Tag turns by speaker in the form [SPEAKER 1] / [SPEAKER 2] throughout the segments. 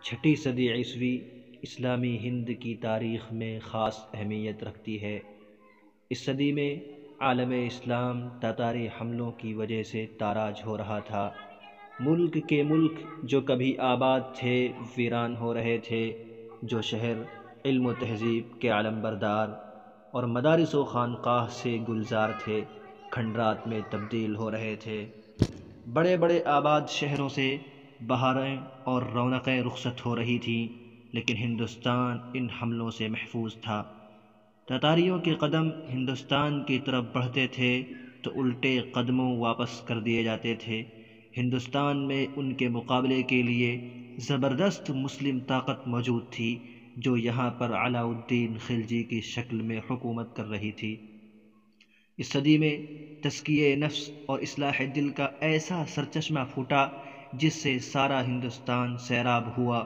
[SPEAKER 1] چھٹی صدی عیسوی اسلامی ہند کی تاریخ میں خاص اہمیت رکھتی ہے۔ اس صدی میں عالم اسلام تاتاری حملوں کی وجہ سے تاراج ہو رہا تھا۔ ملک کے ملک جو کبھی آباد تھے ویران ہو رہے تھے، جو شہر علم و تہذیب کے علمبردار اور مدارس و خانقاہ سے گلزار تھے، کھنڈرات میں تبدیل ہو رہے تھے۔ بڑے بڑے آباد شہروں سے بہاریں اور رونقیں رخصت ہو رہی تھیں، لیکن ہندوستان ان حملوں سے محفوظ تھا۔ تاتاریوں کے قدم ہندوستان کی طرف بڑھتے تھے تو الٹے قدموں واپس کر دیے جاتے تھے۔ ہندوستان میں ان کے مقابلے کے لیے زبردست مسلم طاقت موجود تھی، جو یہاں پر علاء الدین خلجی کی شکل میں حکومت کر رہی تھی۔ اس صدی میں تزکیہ نفس اور اصلاح دل کا ایسا سرچشمہ پھوٹا جس سے سارا ہندوستان سیراب ہوا۔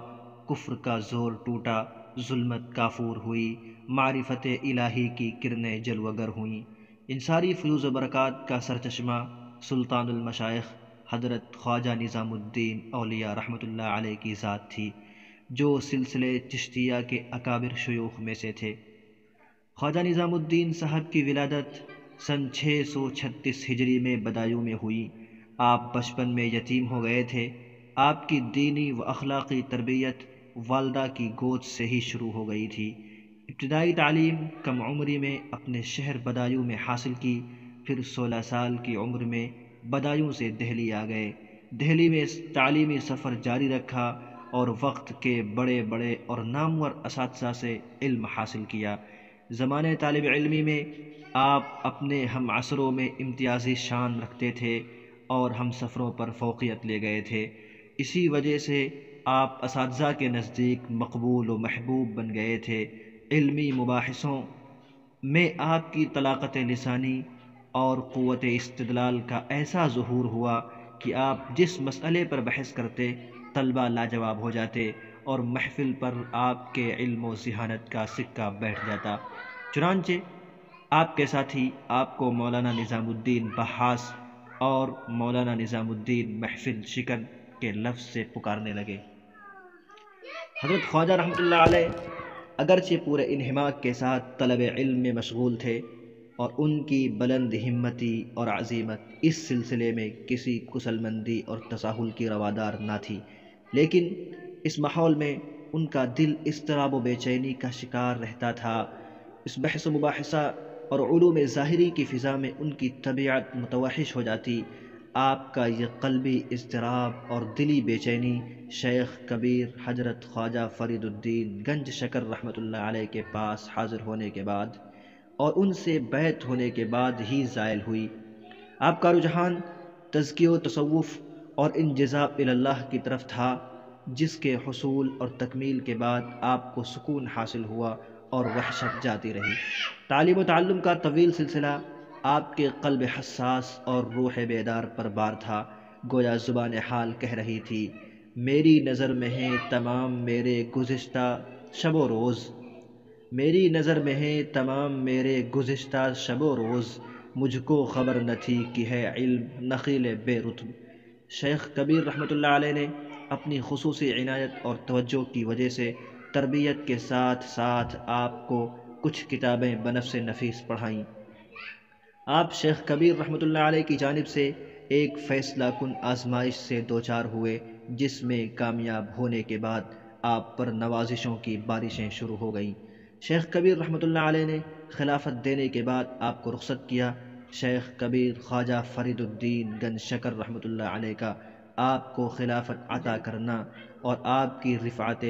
[SPEAKER 1] کفر کا زور ٹوٹا، ظلمت کافور ہوئی، معرفت الہی کی کرنیں جلوگر ہوئیں۔ ان ساری فیوز و برکات کا سرچشمہ سلطان المشائخ حضرت خواجہ نظام الدین اولیاء رحمۃ اللہ علیہ کی ذات تھی، جو سلسلے چشتیہ کے اکابر شیوخ میں سے تھے۔ خواجہ نظام الدین صاحب کی ولادت سن 636 ہجری میں بدایوں میں ہوئی۔ آپ بچپن میں یتیم ہو گئے تھے۔ آپ کی دینی و اخلاقی تربیت والدہ کی گود سے ہی شروع ہو گئی تھی۔ ابتدائی تعلیم کم عمری میں اپنے شہر بدایوں میں حاصل کی، پھر 16 سال کی عمر میں بدایوں سے دہلی آ گئے۔ دہلی میں تعلیمی سفر جاری رکھا اور وقت کے بڑے بڑے اور نامور اساتذہ سے علم حاصل کیا۔ زمانۂ طالب علمی میں آپ اپنے ہم عصروں میں امتیازی شان رکھتے تھے اور ہم سفروں پر فوقیت لے گئے تھے۔ اسی وجہ سے آپ اساتذہ کے نزدیک مقبول و محبوب بن گئے تھے۔ علمی مباحثوں میں آپ کی طلاقت لسانی اور قوت استدلال کا ایسا ظہور ہوا کہ آپ جس مسئلے پر بحث کرتے طلبہ لاجواب ہو جاتے اور محفل پر آپ کے علم و ذہانت کا سکہ بیٹھ جاتا۔ چنانچہ آپ کے ساتھی آپ کو مولانا نظام الدین بحاس اور مولانا نظام الدین محفل شکن کے لفظ سے پکارنے لگے۔ حضرت خواجہ رحمۃ اللہ علیہ اگرچہ پورے انہماک کے ساتھ طلب علم میں مشغول تھے، اور ان کی بلند ہمتی اور عزیمت اس سلسلے میں کسی کسل مندی اور تساہل کی روادار نہ تھی، لیکن اس ماحول میں ان کا دل اضطراب و بے چینی کا شکار رہتا تھا۔ اس بحث و مباحثہ اور علوم ظاہری کی فضا میں ان کی طبیعت متوحش ہو جاتی۔ آپ کا یہ قلبی اضطراب اور دلی بے چینی شیخ کبیر حضرت خواجہ فرید الدین گنج شکر رحمۃ اللہ علیہ کے پاس حاضر ہونے کے بعد اور ان سے بیعت ہونے کے بعد ہی زائل ہوئی۔ آپ کا رجحان تزکیہ و تصوف اور انجذاب اللہ کی طرف تھا، جس کے حصول اور تکمیل کے بعد آپ کو سکون حاصل ہوا اور وحشت جاتی رہی۔ تعلیم و تعلم کا طویل سلسلہ آپ کے قلب حساس اور روح بیدار پر بار تھا۔ گویا زبان حال کہہ رہی تھی، میری نظر میں ہے تمام میرے گزشتہ شب و روز، میری نظر میں ہے تمام میرے گزشتہ شب و روز، مجھ کو خبر نہ تھی کہ ہے علم نخیل بے رطب۔ شیخ کبیر رحمۃ اللہ علیہ نے اپنی خصوصی عنایت اور توجہ کی وجہ سے تربیت کے ساتھ ساتھ آپ کو کچھ کتابیں بنفس نفیس پڑھائیں۔ آپ شیخ کبیر رحمۃ اللہ علیہ کی جانب سے ایک فیصلہ کن آزمائش سے دوچار ہوئے، جس میں کامیاب ہونے کے بعد آپ پر نوازشوں کی بارشیں شروع ہو گئیں۔ شیخ کبیر رحمۃ اللہ علیہ نے خلافت دینے کے بعد آپ کو رخصت کیا۔ شیخ کبیر خواجہ فرید الدین گنج شکر رحمۃ اللہ علیہ کا آپ کو خلافت عطا کرنا اور آپ کی رفعت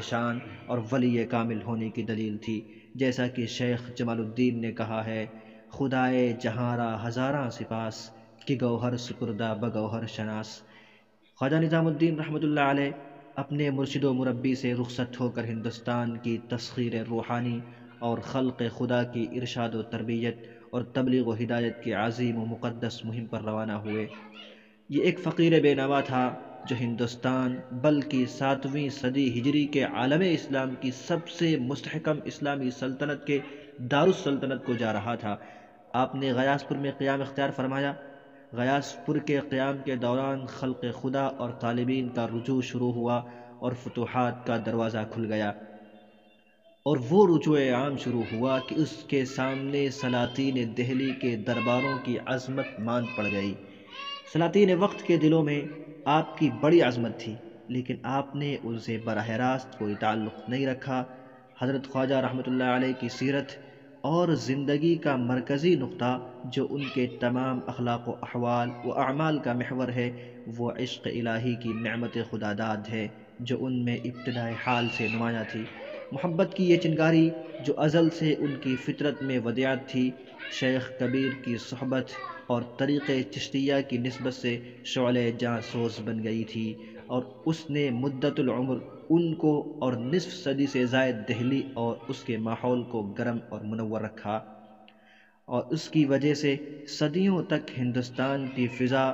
[SPEAKER 1] شان اور ولی کامل ہونے کی دلیل تھی، جیسا کہ شیخ جمال الدین نے کہا ہے، خدائے جہاں را ہزاراں سپاس کہ گوہر سپردہ بگوہر شناس۔ خواجہ نظام الدین رحمۃ اللہ علیہ اپنے مرشد و مربی سے رخصت ہو کر ہندوستان کی تسخیر روحانی اور خلق خدا کی ارشاد و تربیت اور تبلیغ و ہدایت کی عظیم و مقدس مہم پر روانہ ہوئے۔ یہ ایک فقیر بے نوا تھا جو ہندوستان بلکہ 7ویں صدی ہجری کے عالم اسلام کی سب سے مستحکم اسلامی سلطنت کے دارالسلطنت کو جا رہا تھا۔ آپ نے غیاث پور میں قیام اختیار فرمایا غیاث پور کے قیام کے دوران خلق خدا اور طالبین کا رجوع شروع ہوا اور فتوحات کا دروازہ کھل گیا، اور وہ رجوع عام شروع ہوا کہ اس کے سامنے سلاطین دہلی کے درباروں کی عظمت ماند پڑ گئی۔ سلاطین وقت کے دلوں میں آپ کی بڑی عظمت تھی، لیکن آپ نے ان سے براہ راست کوئی تعلق نہیں رکھا۔ حضرت خواجہ رحمۃ اللہ علیہ کی سیرت اور زندگی کا مرکزی نقطہ جو ان کے تمام اخلاق و احوال و اعمال کا محور ہے، وہ عشق الہی کی نعمت خداداد ہے جو ان میں ابتدائے حال سے نمایاں تھی۔ محبت کی یہ چنگاری جو ازل سے ان کی فطرت میں ودیعت تھی، شیخ کبیر کی صحبت اور طریق چشتیہ کی نسبت سے شعلۂ جاں سوز بن گئی تھی، اور اس نے مدت العمر ان کو اور نصف صدی سے زائد دہلی اور اس کے ماحول کو گرم اور منور رکھا، اور اس کی وجہ سے صدیوں تک ہندوستان کی فضا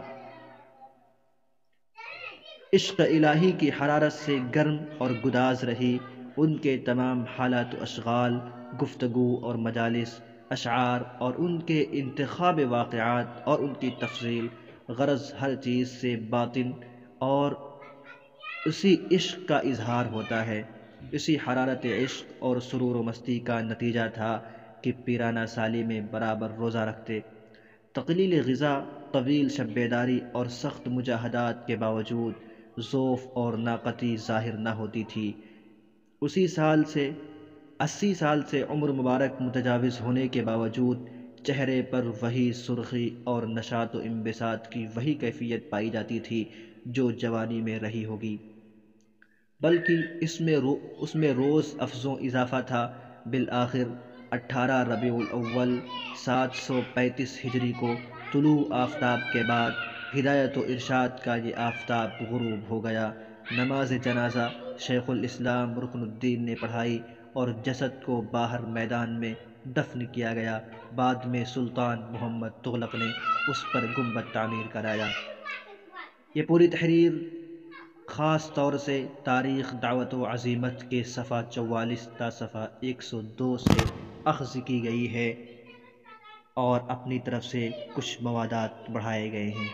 [SPEAKER 1] عشق الہی کی حرارت سے گرم اور گداز رہی۔ ان کے تمام حالات و اشغال، گفتگو اور مجالس، اشعار اور ان کے انتخاب واقعات اور ان کی تفصیل، غرض ہر چیز سے باطن اور اسی عشق کا اظہار ہوتا ہے۔ اسی حرارت عشق اور سرور و مستی کا نتیجہ تھا کہ پیرانہ سالی میں برابر روزہ رکھتے، تقلیل غذا، طویل شب بیداری اور سخت مجاہدات کے باوجود ضعف اور ناقتی ظاہر نہ ہوتی تھی۔ 80 سال سے عمر مبارک متجاوز ہونے کے باوجود چہرے پر وہی سرخی اور نشاط و انبساط کی وہی کیفیت پائی جاتی تھی جو جوانی میں رہی ہوگی، بلکہ اس میں روز افزوں اضافہ تھا۔ بالآخر 18 ربیع الاول 735 ہجری کو طلوع آفتاب کے بعد ہدایت و ارشاد کا یہ آفتاب غروب ہو گیا۔ نماز جنازہ شیخ الاسلام رکن الدین نے پڑھائی اور جسد کو باہر میدان میں دفن کیا گیا۔ بعد میں سلطان محمد تغلق نے اس پر گنبد تعمیر کرایا۔ یہ پوری تحریر خاص طور سے تاریخ دعوت و عزیمت کے صفحہ 44 تا صفحہ 102 سے اخذ کی گئی ہے اور اپنی طرف سے کچھ موادات بڑھائے گئے ہیں۔